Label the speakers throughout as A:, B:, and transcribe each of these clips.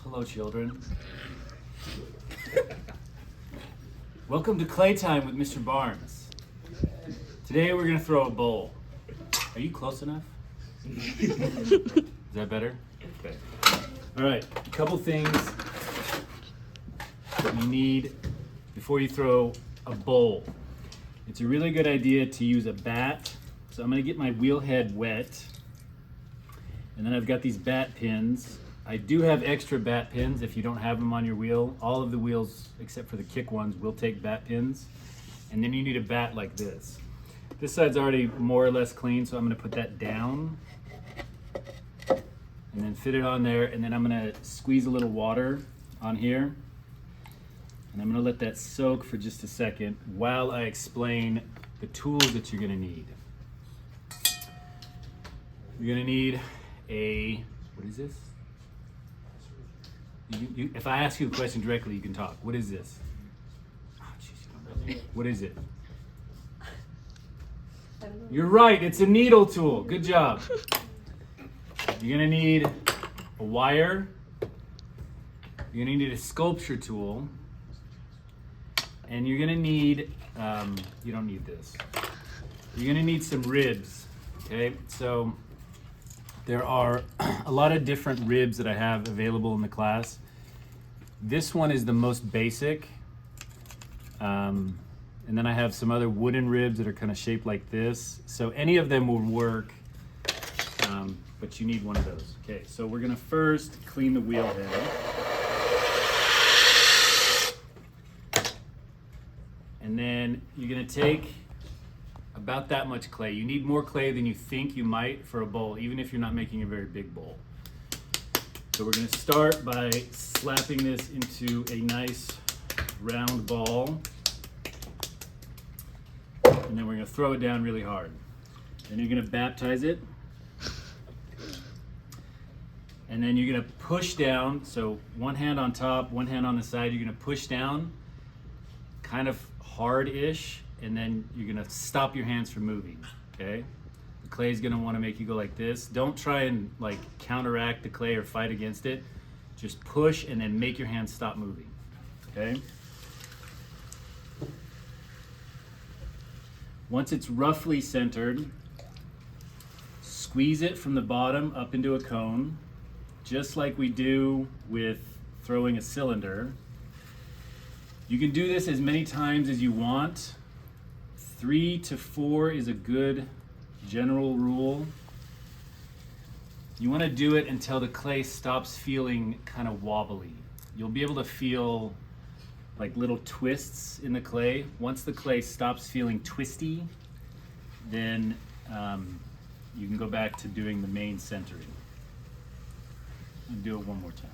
A: Hello, children. Welcome to Clay Time with Mr. Barnes. Today we're going to throw a bowl. Are you close enough? Is that better? Okay. All right, a couple things you need before you throw a bowl. It's a really good idea to use a bat. So I'm going to get my wheel head wet. And then I've got these bat pins. I do have extra bat pins if you don't have them on your wheel. All of the wheels, except for the kick ones, will take bat pins. And then you need a bat like this. This side's already more or less clean, so I'm gonna put that down. And then fit it on there, and then I'm gonna squeeze a little water on here. And I'm gonna let that soak for just a second while I explain the tools that you're gonna need. You're gonna need what is this? If I ask you a question directly, you can talk. What is this? Oh, geez, you don't know. What is it? You're right, it's a needle tool. Good job. You're gonna need a wire. You're gonna need a sculpture tool. And you're gonna need, you don't need this. You're gonna need some ribs, okay? So there are a lot of different ribs that I have available in the class. This one is the most basic. And then I have some other wooden ribs that are kind of shaped like this. So any of them will work, but you need one of those. Okay, so we're gonna first clean the wheel head. And then you're gonna take about that much clay. You need more clay than you think you might for a bowl, even if you're not making a very big bowl. So we're gonna start by slapping this into a nice round ball. And then we're gonna throw it down really hard. Then you're gonna baptize it. And then you're gonna push down, so one hand on top, one hand on the side, you're gonna push down, kind of hard-ish, and then you're gonna stop your hands from moving, okay? The clay is gonna wanna make you go like this. Don't try and like counteract the clay or fight against it. Just push and then make your hands stop moving, okay? Once it's roughly centered, squeeze it from the bottom up into a cone, just like we do with throwing a cylinder. You can do this as many times as you want. 3 to 4 is a good general rule. You want to do it until the clay stops feeling kind of wobbly. You'll be able to feel like little twists in the clay. Once the clay stops feeling twisty, then you can go back to doing the main centering. And do it one more time.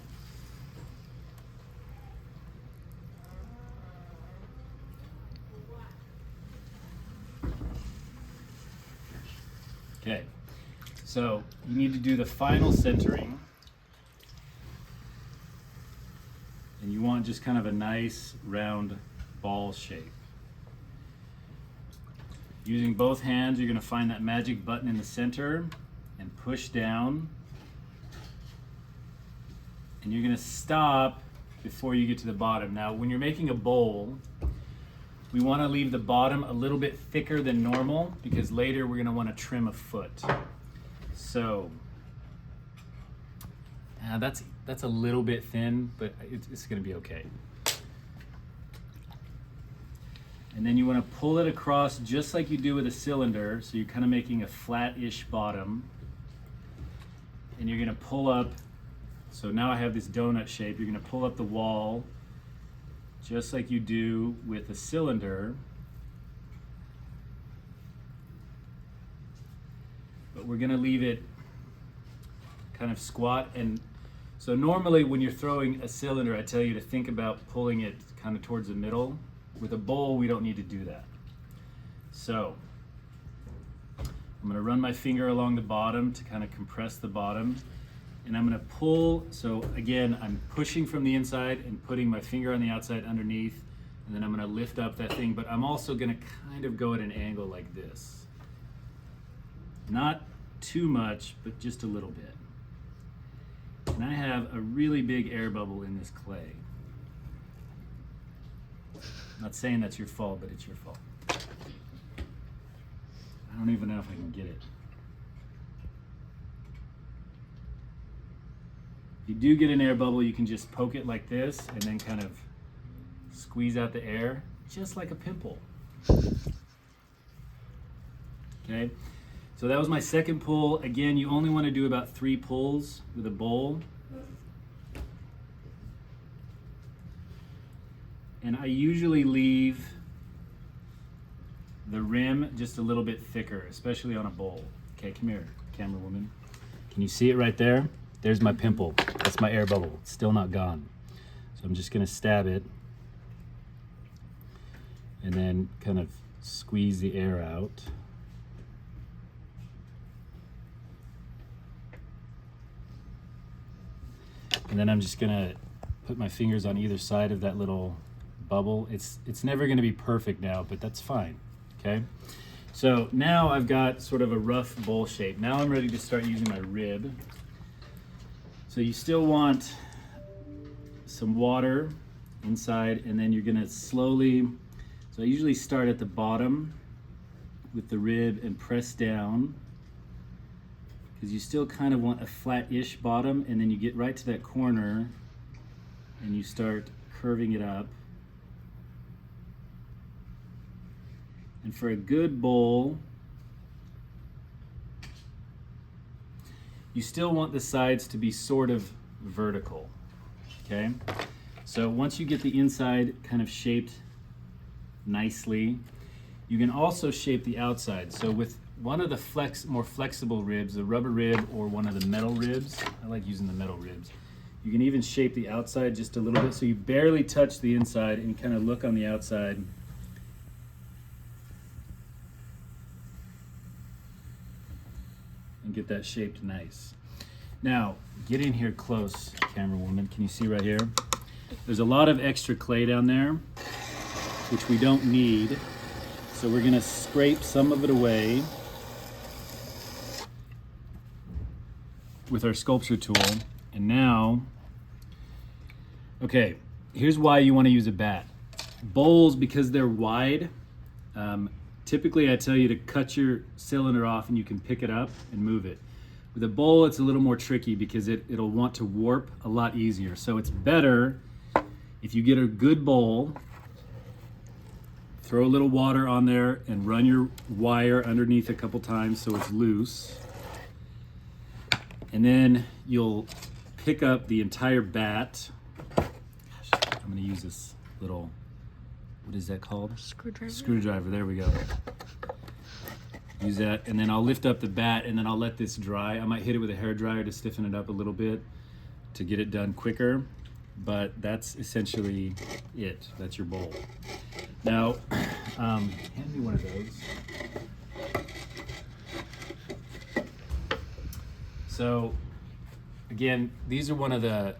A: Okay, so you need to do the final centering. And you want just kind of a nice round ball shape. Using both hands, you're gonna find that magic button in the center and push down. And you're gonna stop before you get to the bottom. Now, when you're making a bowl, we wanna leave the bottom a little bit thicker than normal because later we're gonna wanna trim a foot. So, that's a little bit thin, but it's gonna be okay. And then you wanna pull it across just like you do with a cylinder, so you're kind of making a flat-ish bottom. And you're gonna pull up, so now I have this donut shape, you're gonna pull up the wall just like you do with a cylinder. But we're gonna leave it kind of squat. And so normally when you're throwing a cylinder, I tell you to think about pulling it kind of towards the middle. With a bowl, we don't need to do that. So I'm gonna run my finger along the bottom to kind of compress the bottom. And I'm gonna pull, so again, I'm pushing from the inside and putting my finger on the outside underneath, and then I'm gonna lift up that thing, but I'm also gonna kind of go at an angle like this. Not too much, but just a little bit. And I have a really big air bubble in this clay. I'm not saying that's your fault, but it's your fault. I don't even know if I can get it. If you do get an air bubble, you can just poke it like this and then kind of squeeze out the air, just like a pimple. Okay, so that was my second pull. Again, you only want to do about 3 pulls with a bowl. And I usually leave the rim just a little bit thicker, especially on a bowl. Okay, come here, camera woman. Can you see it right there? There's my pimple. That's my air bubble. It's still not gone. So I'm just gonna stab it and then kind of squeeze the air out. And then I'm just gonna put my fingers on either side of that little bubble. It's never gonna be perfect now, but that's fine, okay? So now I've got sort of a rough bowl shape. Now I'm ready to start using my rib. So you still want some water inside, and then you're gonna slowly, so I usually start at the bottom with the rib and press down, because you still kind of want a flat-ish bottom, and then you get right to that corner and you start curving it up. And for a good bowl, you still want the sides to be sort of vertical, okay? So once you get the inside kind of shaped nicely, you can also shape the outside. So with one of the more flexible ribs, the rubber rib or one of the metal ribs, I like using the metal ribs, you can even shape the outside just a little bit so you barely touch the inside and kind of look on the outside. And get that shaped nice. Now, get in here close, camera woman. Can you see right here? There's a lot of extra clay down there, which we don't need. So we're gonna scrape some of it away with our sculpture tool. And now, okay, here's why you wanna use a bat. Bowls, because they're wide, typically I tell you to cut your cylinder off and you can pick it up and move it. With a bowl, it's a little more tricky because it'll want to warp a lot easier. So it's better if you get a good bowl, throw a little water on there and run your wire underneath a couple times so it's loose. And then you'll pick up the entire bat. Gosh, I'm gonna use this little, what is that called?
B: Screwdriver.
A: Screwdriver, there we go. Use that, and then I'll lift up the bat and then I'll let this dry. I might hit it with a hairdryer to stiffen it up a little bit to get it done quicker, but that's essentially it. That's your bowl. Now, hand me one of those. So, again, these are one of the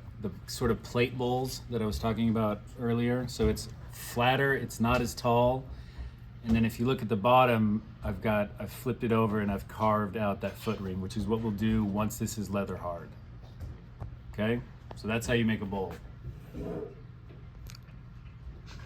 A: sort of plate bowls that I was talking about earlier. So it's flatter, it's not as tall. And then if you look at the bottom, I've flipped it over and I've carved out that foot ring, which is what we'll do once this is leather hard. Okay? So that's how you make a bowl.